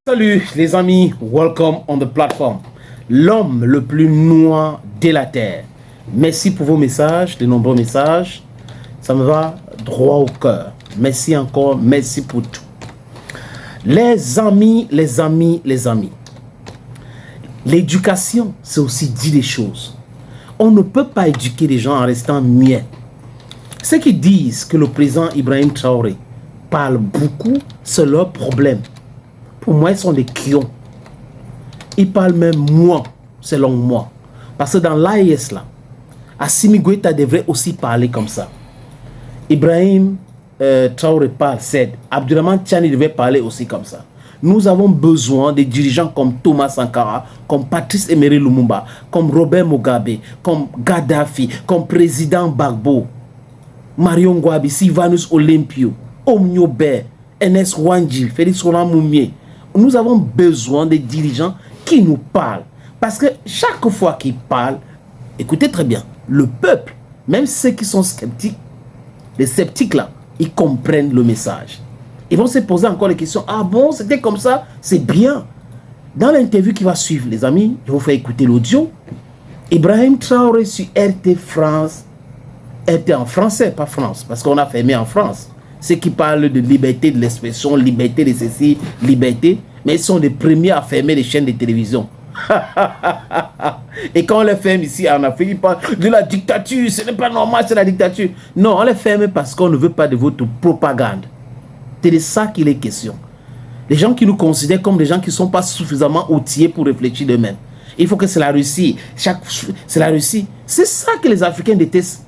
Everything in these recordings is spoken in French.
Salut les amis, welcome on the platform. L'homme le plus noir de la terre. Merci pour vos messages, de nombreux messages. Ça me va droit au cœur. Merci encore, merci pour tout. Les amis. L'éducation, c'est aussi dire des choses. On ne peut pas éduquer les gens en restant muets. Ceux qui disent que le président Ibrahim Traoré parle beaucoup, c'est leur problème. Pour moi, ils sont des clients. Ils parlent même moins, selon moi. Parce que dans l'AES, là, Assimi Goïta devrait aussi parler comme ça. Ibrahim Traoré parle, c'est Abdourahmane Tiani devait parler aussi comme ça. Nous avons besoin de dirigeants comme Thomas Sankara, comme Patrice Emery Lumumba, comme Robert Mugabe, comme Gaddafi, comme président Gbagbo, Marion Ngouabi, Sylvanus Olympio, Omnio Ber, Enes Wanji, Félix Roland Moumié. Nous avons besoin de dirigeants qui nous parlent. Parce que chaque fois qu'ils parlent, écoutez très bien, le peuple, même ceux qui sont sceptiques, les sceptiques là, ils comprennent le message. Ils vont se poser encore les questions. Ah bon, c'était comme ça, c'est bien. Dans l'interview qui va suivre, les amis, je vous fais écouter l'audio. Ibrahim Traoré sur RT France, RT en français, pas France, parce qu'on a fermé en France. Ceux qui parlent de liberté de l'expression, liberté de ceci, liberté, mais ils sont les premiers à fermer les chaînes de télévision. Et quand on les ferme ici en Afrique, ils parlent de la dictature, ce n'est pas normal, c'est la dictature. Non, on les ferme parce qu'on ne veut pas de votre propagande. C'est de ça qu'il est question. Les gens qui nous considèrent comme des gens qui ne sont pas suffisamment outillés pour réfléchir d'eux-mêmes. Il faut que c'est la Russie. C'est la Russie. C'est ça que les Africains détestent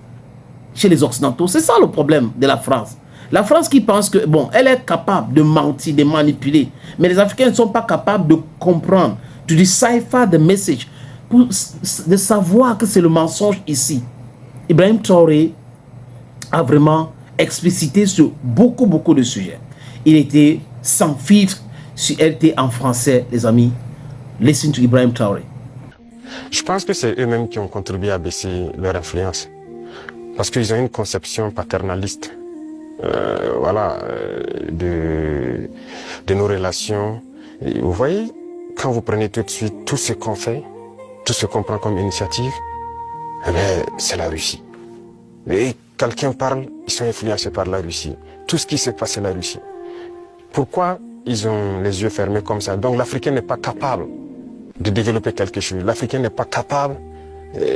chez les Occidentaux. C'est ça le problème de la France. La France qui pense que, bon, elle est capable de mentir, de manipuler. Mais les Africains ne sont pas capables de comprendre, de decipher the message, de savoir que c'est le mensonge ici. Ibrahim Traoré a vraiment explicité sur beaucoup de sujets. Il était sans filtre sur RT en français, les amis. Listen to Ibrahim Traoré. Je pense que c'est eux-mêmes qui ont contribué à baisser leur influence. Parce qu'ils ont une conception paternaliste. De nos relations. Et vous voyez, quand vous prenez tout de suite tout ce qu'on fait, tout ce qu'on prend comme initiative, eh bien, c'est la Russie. Et quelqu'un parle, ils sont influencés par la Russie. Tout ce qui se passe, c'est la Russie. Pourquoi ils ont les yeux fermés comme ça? Donc l'Africain n'est pas capable de développer quelque chose. L'Africain n'est pas capable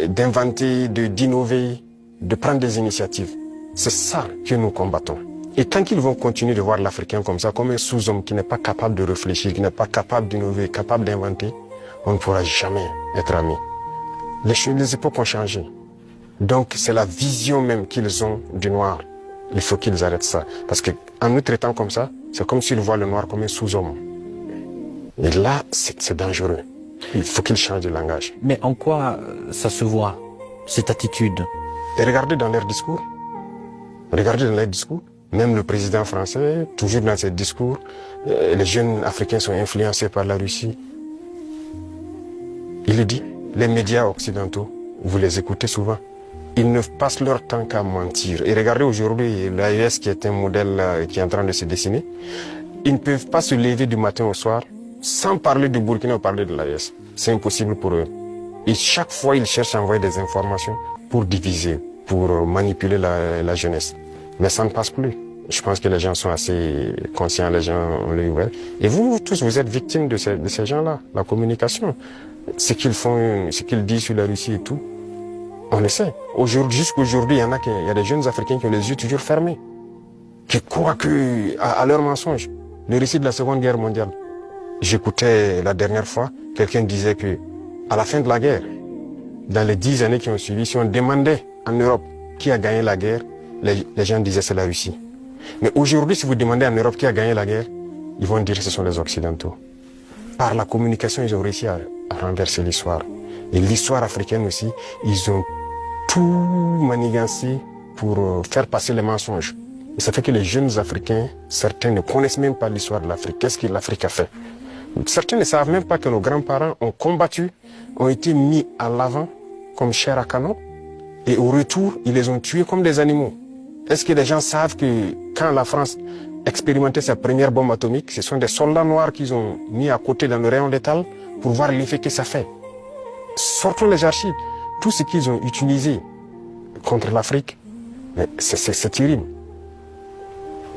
d'inventer, d'innover, de prendre des initiatives. C'est ça que nous combattons. Et tant qu'ils vont continuer de voir l'Africain comme ça, comme un sous-homme qui n'est pas capable de réfléchir, qui n'est pas capable d'innover, capable d'inventer, on ne pourra jamais être amis. Les époques ont changé. Donc c'est la vision même qu'ils ont du noir. Il faut qu'ils arrêtent ça. Parce qu'en nous traitant comme ça, c'est comme s'ils voient le noir comme un sous-homme. Et là, c'est dangereux. Il faut qu'ils changent de langage. Mais en quoi ça se voit, cette attitude? Et regardez dans leur discours. Regardez dans les discours, même le président français, toujours dans ses discours, les jeunes Africains sont influencés par la Russie. Il le dit, les médias occidentaux, vous les écoutez souvent, ils ne passent leur temps qu'à mentir. Et regardez aujourd'hui l'AES qui est un modèle qui est en train de se dessiner, ils ne peuvent pas se lever du matin au soir sans parler du Burkina ou parler de l'AES. C'est impossible pour eux. Et chaque fois, ils cherchent à envoyer des informations pour diviser, pour manipuler la jeunesse. Mais ça ne passe plus. Je pense que les gens sont assez conscients, les gens ont le ouvert. Et vous tous, vous êtes victimes de ces gens-là, la communication. Ce qu'ils font, ce qu'ils disent sur la Russie et tout, on le sait. Jusqu'aujourd'hui, il y a des jeunes Africains qui ont les yeux toujours fermés, qui croient à leurs mensonges. Le récit de la Seconde Guerre mondiale. J'écoutais la dernière fois, quelqu'un disait que à la fin de la guerre, dans les 10 années qui ont suivi, si on demandait en Europe qui a gagné la guerre, les gens disaient c'est la Russie. Mais aujourd'hui, si vous demandez en Europe qui a gagné la guerre, ils vont dire que ce sont les Occidentaux. Par la communication, ils ont réussi à renverser l'histoire. Et l'histoire africaine aussi, ils ont tout manigancé pour faire passer les mensonges. Et ça fait que les jeunes Africains, certains ne connaissent même pas l'histoire de l'Afrique. Qu'est-ce que l'Afrique a fait? Certains ne savent même pas que nos grands-parents ont combattu, ont été mis à l'avant comme chair à canon. Et au retour, ils les ont tués comme des animaux. Est-ce que les gens savent que quand la France expérimenté sa première bombe atomique, ce sont des soldats noirs qu'ils ont mis à côté dans le rayon létal pour voir l'effet que ça fait. Sortons les archives. Tout ce qu'ils ont utilisé contre l'Afrique, c'est terrible.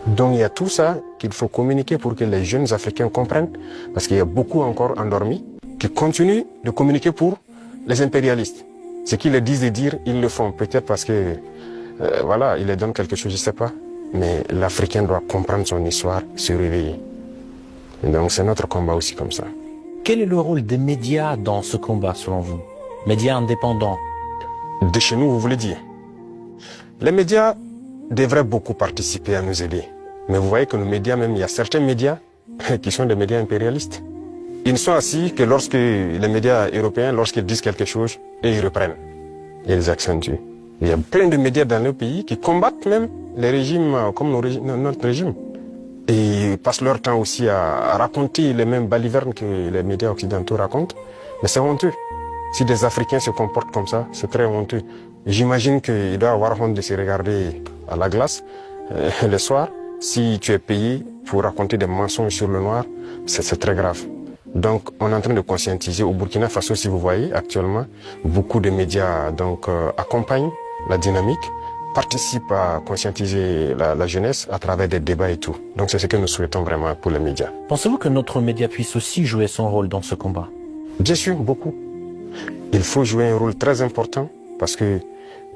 Donc il y a tout ça qu'il faut communiquer pour que les jeunes Africains comprennent, parce qu'il y a beaucoup encore endormis qui continuent de communiquer pour les impérialistes. Ce qu'ils leur disent de dire, ils le font. Peut-être parce que, voilà, ils leur donnent quelque chose, je ne sais pas. Mais l'Africain doit comprendre son histoire, se réveiller. Et donc c'est notre combat aussi comme ça. Quel est le rôle des médias dans ce combat, selon vous? Médias indépendants? De chez nous, vous voulez dire? Les médias devraient beaucoup participer à nous aider. Mais vous voyez que nos médias, même, il y a certains médias qui sont des médias impérialistes. Ils ne sont assis que lorsque les médias européens, lorsqu'ils disent quelque chose, et ils reprennent. Et ils accentuent. Il y a plein de médias dans nos pays qui combattent même les régimes comme notre régime. Et ils passent leur temps aussi à raconter les mêmes balivernes que les médias occidentaux racontent. Mais c'est honteux. Si des Africains se comportent comme ça, c'est très honteux. J'imagine qu'il doit avoir honte de se regarder à la glace le soir. Si tu es payé pour raconter des mensonges sur le noir, c'est très grave. Donc, on est en train de conscientiser. Au Burkina Faso, si vous voyez, actuellement, beaucoup de médias accompagnent la dynamique, participent à conscientiser la jeunesse à travers des débats et tout. Donc, c'est ce que nous souhaitons vraiment pour les médias. Pensez-vous que notre média puisse aussi jouer son rôle dans ce combat? Bien sûr, beaucoup. Il faut jouer un rôle très important parce que,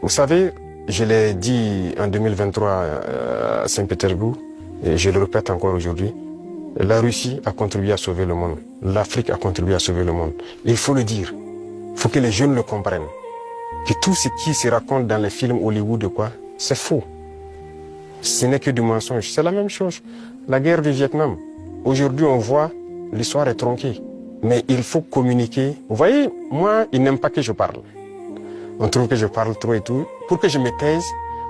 vous savez, je l'ai dit en 2023 à Saint-Pétersbourg et je le répète encore aujourd'hui, la Russie a contribué à sauver le monde. L'Afrique a contribué à sauver le monde. Il faut le dire. Il faut que les jeunes le comprennent. Que tout ce qui se raconte dans les films Hollywood, c'est faux. Ce n'est que du mensonge. C'est la même chose. La guerre du Vietnam. Aujourd'hui, on voit, l'histoire est tronquée. Mais il faut communiquer. Vous voyez, moi, ils n'aiment pas que je parle. On trouve que je parle trop et tout. Pour que je me taise,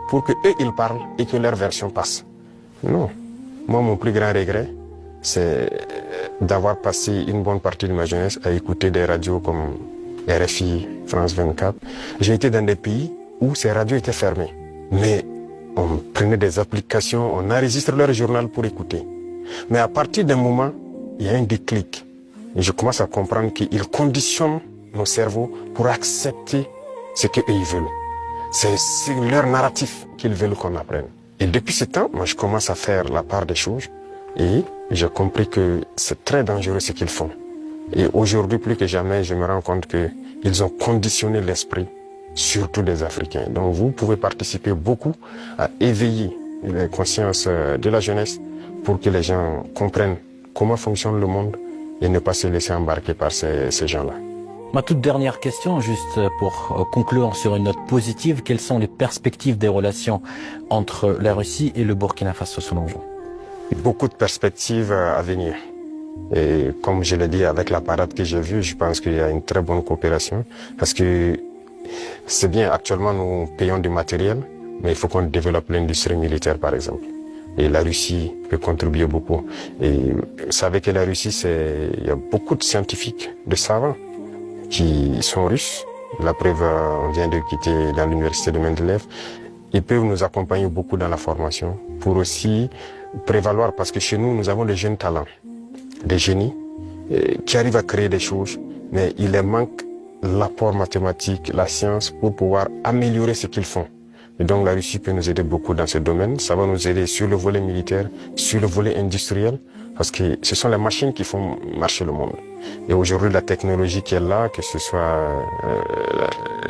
pour que eux, ils parlent et que leur version passe. Non. Moi, mon plus grand regret, c'est d'avoir passé une bonne partie de ma jeunesse à écouter des radios comme RFI, France 24. J'ai été dans des pays où ces radios étaient fermées. Mais on prenait des applications, on enregistre leur journal pour écouter. Mais à partir d'un moment, il y a un déclic. Et je commence à comprendre qu'ils conditionnent nos cerveaux pour accepter ce qu'eux ils veulent. C'est leur narratif qu'ils veulent qu'on apprenne. Et depuis ce temps, moi je commence à faire la part des choses. Et j'ai compris que c'est très dangereux ce qu'ils font. Et aujourd'hui, plus que jamais, je me rends compte qu'ils ont conditionné l'esprit, surtout des Africains. Donc vous pouvez participer beaucoup à éveiller les consciences de la jeunesse pour que les gens comprennent comment fonctionne le monde et ne pas se laisser embarquer par ces gens-là. Ma toute dernière question, juste pour conclure sur une note positive, quelles sont les perspectives des relations entre la Russie et le Burkina Faso selon vous? Beaucoup de perspectives à venir. Et comme je l'ai dit, avec la parade que j'ai vue, je pense qu'il y a une très bonne coopération. Parce que c'est bien, actuellement nous payons du matériel, mais il faut qu'on développe l'industrie militaire par exemple. Et la Russie peut contribuer beaucoup. Et vous savez que la Russie, il y a beaucoup de scientifiques, de savants qui sont russes. La preuve, on vient de quitter dans l'université de Mendeleev. Ils peuvent nous accompagner beaucoup dans la formation pour aussi prévaloir, parce que chez nous, nous avons des jeunes talents, des génies qui arrivent à créer des choses, mais il leur manque l'apport mathématique, la science pour pouvoir améliorer ce qu'ils font. Et donc la Russie peut nous aider beaucoup dans ce domaine. Ça va nous aider sur le volet militaire, sur le volet industriel, parce que ce sont les machines qui font marcher le monde. Et aujourd'hui, la technologie qui est là, que ce soit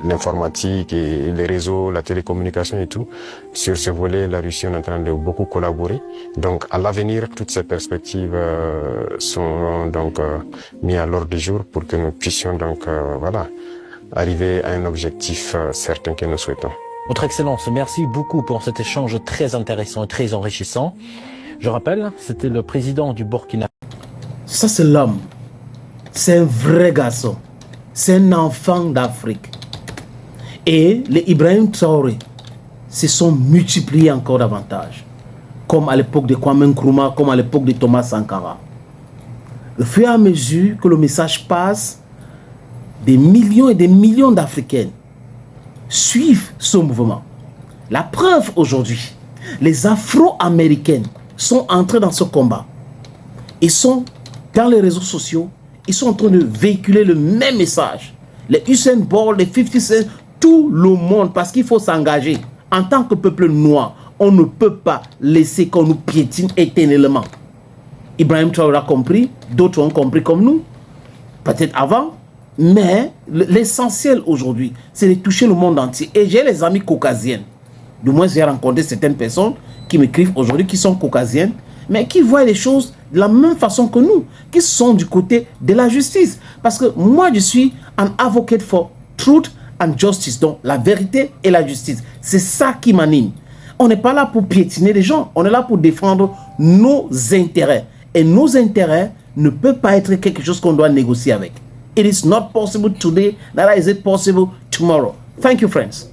l'informatique et les réseaux, la télécommunication et tout, sur ce volet, la Russie est en train de beaucoup collaborer. Donc, à l'avenir, toutes ces perspectives sont donc mises à l'ordre du jour pour que nous puissions donc arriver à un objectif certain que nous souhaitons. Votre Excellence, merci beaucoup pour cet échange très intéressant et très enrichissant. Je rappelle, c'était le président du Burkina. Ça, c'est l'homme. C'est un vrai garçon. C'est un enfant d'Afrique. Et les Ibrahim Traoré se sont multipliés encore davantage. Comme à l'époque de Kwame Nkrumah, comme à l'époque de Thomas Sankara. Au fur et à mesure que le message passe, des millions et des millions d'Africains suivent ce mouvement. La preuve aujourd'hui, les Afro-Américains sont entrés dans ce combat. Ils sont dans les réseaux sociaux, ils sont en train de véhiculer le même message. Les Usain Bolt, les 50 Cent, tout le monde, parce qu'il faut s'engager. En tant que peuple noir, on ne peut pas laisser qu'on nous piétine éternellement. Ibrahim Traoré a compris, d'autres ont compris comme nous, peut-être avant, mais l'essentiel aujourd'hui, c'est de toucher le monde entier. Et j'ai les amis caucasiennes. Du moins, j'ai rencontré certaines personnes qui m'écrivent aujourd'hui, qui sont caucasiennes, mais qui voient les choses de la même façon que nous, qui sont du côté de la justice. Parce que moi, je suis un advocate for truth and justice, donc la vérité et la justice. C'est ça qui m'anime. On n'est pas là pour piétiner les gens, on est là pour défendre nos intérêts. Et nos intérêts ne peuvent pas être quelque chose qu'on doit négocier avec. It is not possible today, neither is it possible tomorrow. Thank you, friends.